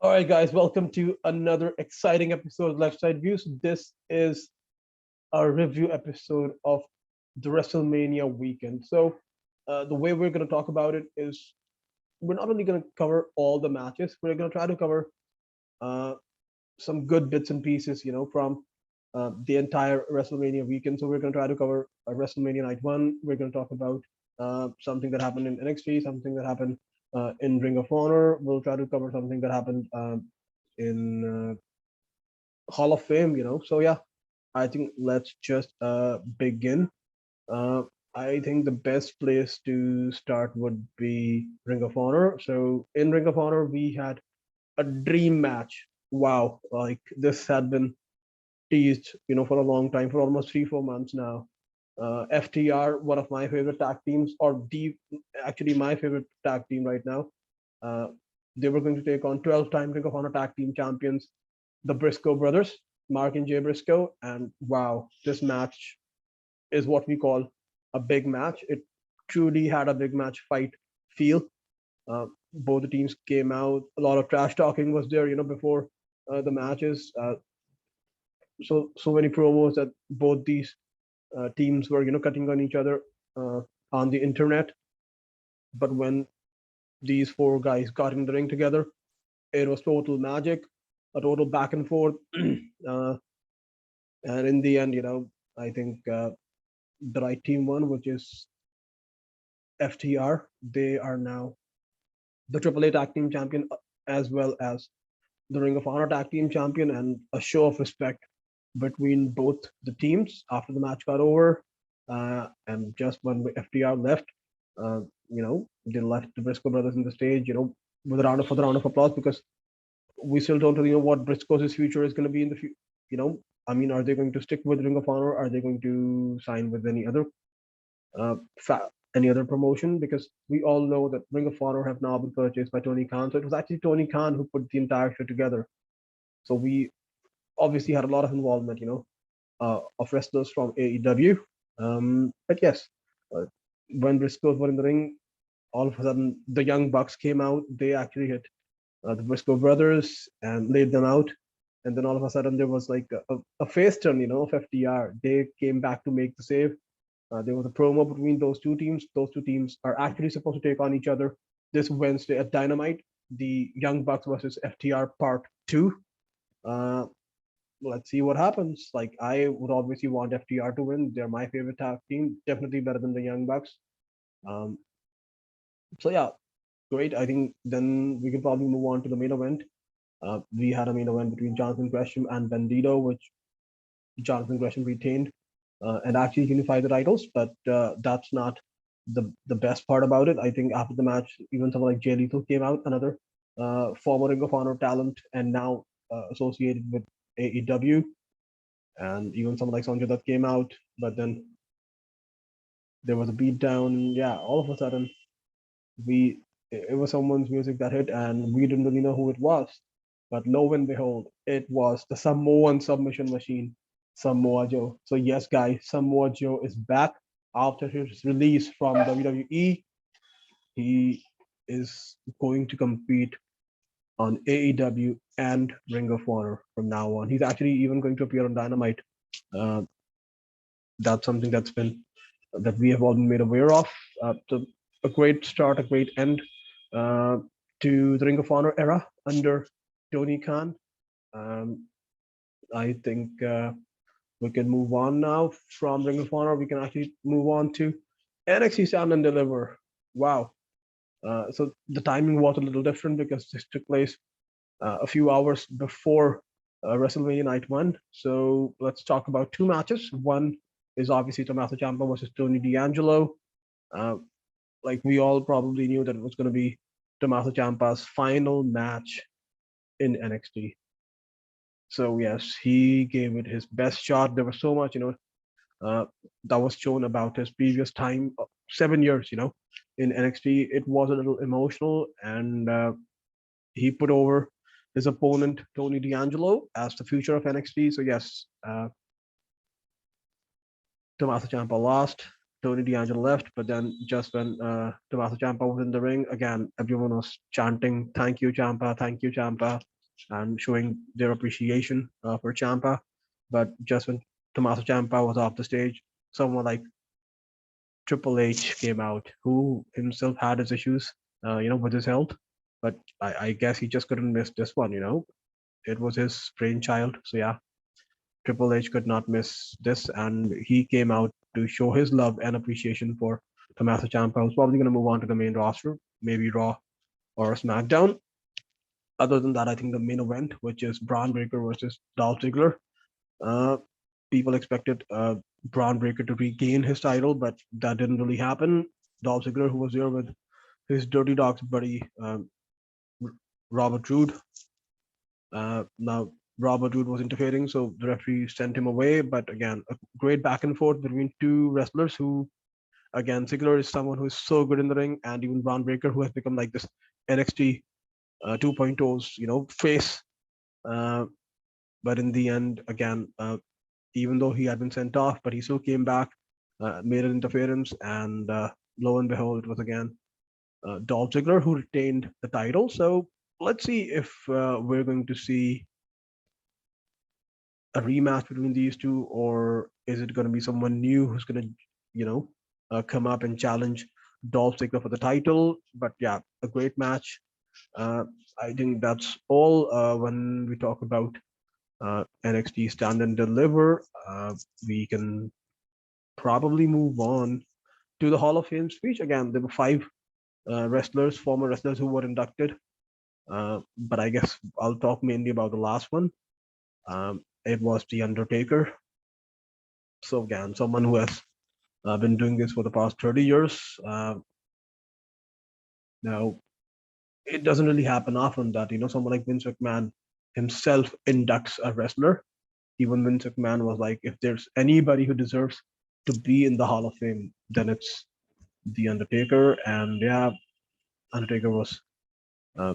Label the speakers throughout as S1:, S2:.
S1: All right, guys, welcome to another exciting episode of Left Side Views. This is a review episode of the WrestleMania weekend. The way we're going to talk about it is we're not only going to cover all the matches, we're going to try to cover uh, some good bits and pieces, from the entire WrestleMania weekend. So, we're going to try to cover WrestleMania Night 1. We're going to talk about something that happened in NXT, something that happened in Ring of Honor. We'll try to cover something that happened in Hall of Fame, So, I think let's just begin. Uh, I think the best place to start would be Ring of Honor. So, in Ring of Honor, we had a dream match. Wow, like this had been teased, for a long time, for almost 3, 4 months now. FTR, one of my favorite tag teams, or the actually my favorite tag team right now. Uh, they were going to take on 12-time Ring of Honor tag team champions, the Briscoe brothers, Mark and Jay Briscoe. And wow, this match is what we call a big match. It truly had a big match fight feel. Both the teams came out. A lot of trash talking was there, before the matches. So many promos that both these teams were, cutting on each other on the internet. But when these four guys got in the ring together, it was total magic, a total back and forth. uh, and in the end, I think the right team won, which is FTR. They are now the AAA Tag Team Champion, as well as the Ring of Honor Tag Team Champion, and a show of respect between both the teams after the match got over. And just when FTR left, they left the Briscoe brothers in the stage, with a round of applause, because we still don't really know what Briscoe's future is going to be in the future. I mean, are they going to stick with Ring of Honor? Are they going to sign with uh, any other promotion? Because we all know that Ring of Honor have now been purchased by Tony Khan. So it was actually Tony Khan who put the entire show together. So we obviously had a lot of involvement, of wrestlers from AEW. But yes, uh, when Briscoes were in the ring, all of a sudden the Young Bucks came out. They actually hit the Briscoe brothers and laid them out. And then all of a sudden there was like a face turn, of FTR. They came back to make the save. There was a promo between those two teams. Those two teams are actually supposed to take on each other this Wednesday at Dynamite, the Young Bucks versus FTR Part 2. Uh, let's see what happens. Like, I would obviously want FTR to win. They're my favorite tag team, definitely better than the Young Bucks. Um, so yeah, great. I think then we can probably move on to the main event. We had a main event between Jonathan Gresham and Bandito, which Jonathan Gresham retained and actually unified the titles. But that's not the best part about it. I think after the match, even someone like Jay Lethal came out, another former Ring of Honor talent, and now associated with AEW, and even someone like Sonjay that came out. But then there was a beatdown, and yeah, all of a sudden we it was someone's music that hit, and we didn't really know who it was. But lo and behold, it was the Samoan submission machine, Samoa Joe. So yes, guys, Samoa Joe is back after his release from WWE. He is going to compete on AEW and Ring of Honor from now on. He's actually even going to appear on Dynamite. Uh, that's something that we have all been made aware of. So a great start, a great end uh, to the Ring of Honor era under Tony Khan. Um, I think we can move on now from Ring of Honor. We can actually move on to NXT Stand and Deliver. Wow. So the timing was a little different because this took place a few hours before WrestleMania Night 1. So let's talk about two matches. One is obviously Tommaso Ciampa versus Tony D'Angelo. Uh, like, we all probably knew that it was going to be Tommaso Ciampa's final match in NXT. So yes, he gave it his best shot. There was so much, uh, that was shown about his previous time, 7 years, in NXT. It was a little emotional, and he put over his opponent Tony D'Angelo as the future of NXT. So yes, Tommaso Ciampa lost. Tony D'Angelo left, but then just when Tommaso Ciampa was in the ring, again, everyone was chanting, "Thank you, Ciampa, thank you, Ciampa," and showing their appreciation for Ciampa. But just when Tommaso Ciampa was off the stage, someone like Triple H came out, who himself had his issues, with his health. But I guess he just couldn't miss this one. It was his brainchild. So yeah, Triple H could not miss this, and he came out to show his love and appreciation for Tommaso Ciampa, who's probably going to move on to the main roster, maybe Raw or SmackDown. Other than that, I think the main event, which is Braun Breaker versus Dolph Ziggler, uh, people expected Braun Breaker to regain his title, but that didn't really happen. Dolph Ziggler, who was there with his Dirty Dogs buddy Robert Roode, now Robert Roode was interfering, so the referee sent him away. But again, a great back and forth between two wrestlers who, again, Ziggler is someone who is so good in the ring, and even Braun Breaker, who has become like this NXT 2.0's, face. Uh, but in the end, again, even though he had been sent off, but he still came back, made an interference, and lo and behold, it was again Dolph Ziggler who retained the title. So let's see if we're going to see a rematch between these two, or is it going to be someone new who's going to, come up and challenge Dolph Ziggler for the title? But yeah, a great match. Uh, I think that's all when we talk about NXT Stand and Deliver. We can probably move on to the Hall of Fame speech. Again, there were five former wrestlers who were inducted. But I guess I'll talk mainly about the last one. It was The Undertaker. So again, someone who has been doing this for the past 30 years. Now, it doesn't really happen often that, someone like Vince McMahon himself inducts a wrestler. Even Vince McMahon was like, if there's anybody who deserves to be in the Hall of Fame, then it's The Undertaker. And yeah, Undertaker was uh,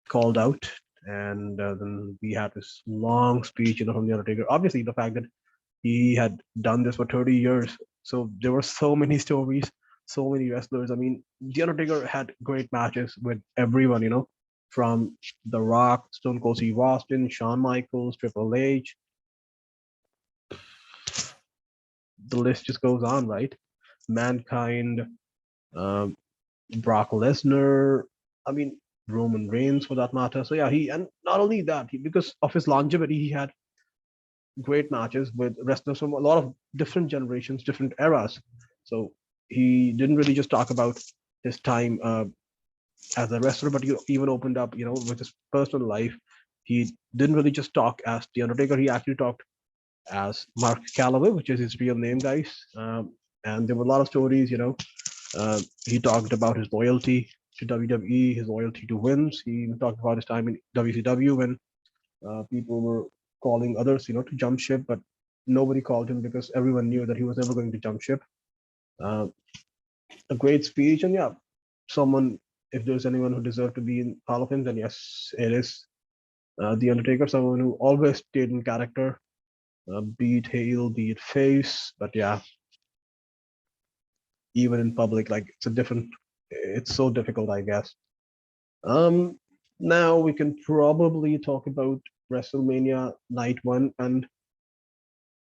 S1: called out. And then we had this long speech, from The Undertaker. Obviously, the fact that he had done this for 30 years. So there were so many stories, so many wrestlers. I mean, The Undertaker had great matches with everyone, from The Rock, Stone Cold Steve Austin, Shawn Michaels, Triple H. The list just goes on, right? Mankind, um, Brock Lesnar. I mean, Roman Reigns for that matter. So yeah, and not only that, because of his longevity, he had great matches with wrestlers from a lot of different generations, different eras. So he didn't really just talk about his time as a wrestler, but he even opened up, with his personal life. He didn't really just talk as The Undertaker. He actually talked as Mark Calloway, which is his real name, guys. And there were a lot of stories, he talked about his loyalty to WWE, his loyalty to wins. He even talked about his time in WCW when people were calling others, to jump ship, but nobody called him because everyone knew that he was never going to jump ship. Uh, a great speech, and yeah, someone. If there's anyone who deserved to be in Hall of Fame, then yes, it is The Undertaker. Someone who always stayed in character, be it heel, be it face. But yeah, even in public, like it's so difficult, I guess. Um, Now we can probably talk about WrestleMania Night One, and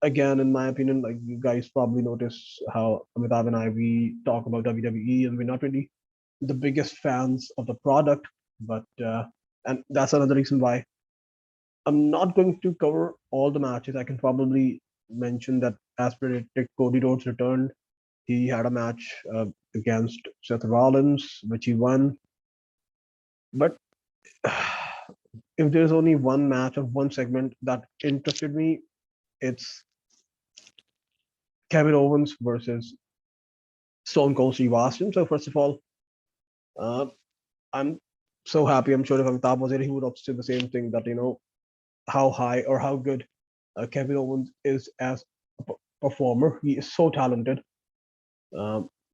S1: again, in my opinion, like you guys probably notice how Amitabh and we talk about WWE, and we're not really the biggest fans of the product, but and that's another reason why I'm not going to cover all the matches. I can probably mention that as predicted, Cody Rhodes returned. He had a match against Seth Rollins, which he won. But if there's only one match of one segment that interested me, it's Kevin Owens versus Stone Cold Steve Austin. So first of all, uh, I'm so happy. I'm sure if Amitabh was here, he would have said the same thing, that how high or how good Kevin Owens is as a performer. He is so talented.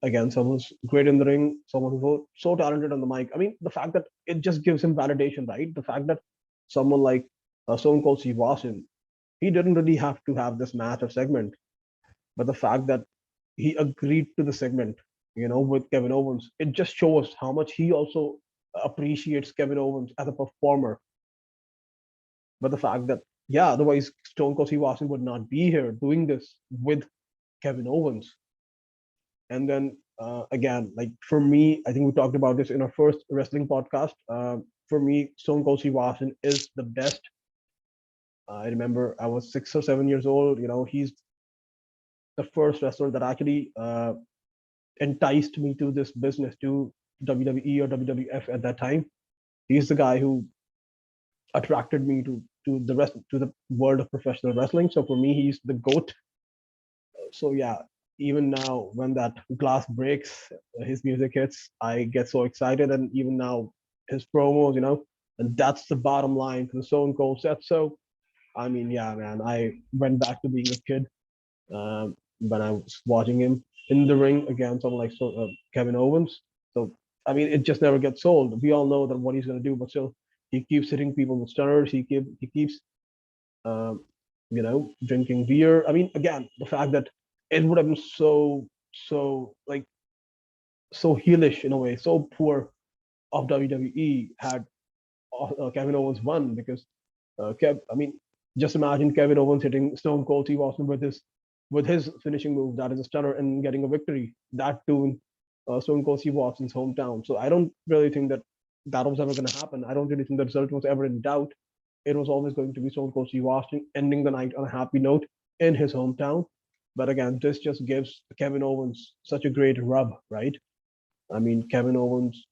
S1: Again, someone who's great in the ring, someone who's so talented on the mic. I mean, the fact that it just gives him validation, right? The fact that someone like Stone Cold Steve Austin, he didn't really have to have this match or segment, but the fact that he agreed to the segment, with Kevin Owens. It just shows how much he also appreciates Kevin Owens as a performer. But the fact that, yeah, otherwise Stone Cold Steve Austin would not be here doing this with Kevin Owens. And then again, like for me, I think we talked about this in our first wrestling podcast. For me, Stone Cold Steve Austin is the best. I remember I was 6 or 7 years old. He's the first wrestler that actually enticed me to this business, to WWE or WWF at that time. He's the guy who attracted me to the world of professional wrestling. So for me, he's the goat. So yeah, even now when that glass breaks, his music hits, I get so excited. And even now, his promos, and that's the bottom line for the Stone Cold set. So I mean, yeah, man, I went back to being a kid when I was watching him in the ring against someone like Kevin Owens. So I mean, it just never gets old. We all know that what he's gonna do, but still, he keeps hitting people with stunners. He keeps um, drinking beer. I mean, again, the fact that it would have been like so heelish in a way, so poor of WWE had Kevin Owens won because I mean, just imagine Kevin Owens hitting Stone Cold Steve Austin with his finishing move, that is a stunner, and getting a victory. That too in Stone Cold Steve Austin's hometown. So I don't really think that was ever going to happen. I don't really think the result was ever in doubt. It was always going to be Stone Cold Steve Austin ending the night on a happy note in his hometown. But again, this just gives Kevin Owens such a great rub, right? I mean, Kevin Owens,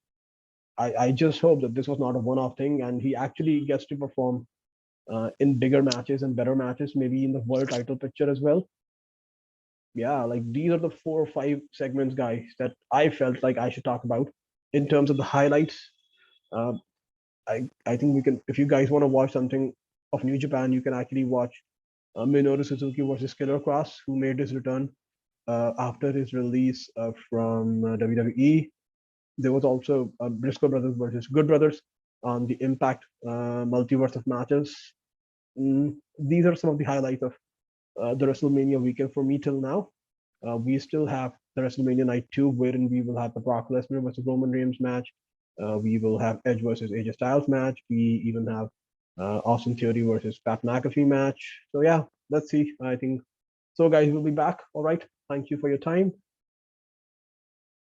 S1: I just hope that this was not a one-off thing and he actually gets to perform in bigger matches and better matches, maybe in the world title picture as well. Yeah, like these are the 4 or 5 segments, guys, that I felt like I should talk about in terms of the highlights. Uh, I think we can, if you guys want to watch something of New Japan, you can actually watch Minoru Suzuki versus Killer Cross, who made his return after his release from WWE. There was also Briscoe Brothers versus Good Brothers on the Impact multiverse of matches. These are some of the highlights of the WrestleMania weekend for me till now. We still have the WrestleMania Night 2, wherein we will have the Brock Lesnar versus Roman Reigns match. We will have Edge versus AJ Styles match. We even have Austin Theory versus Pat McAfee match. So yeah, let's see. I think so, guys. We'll be back. All right. Thank you for your time.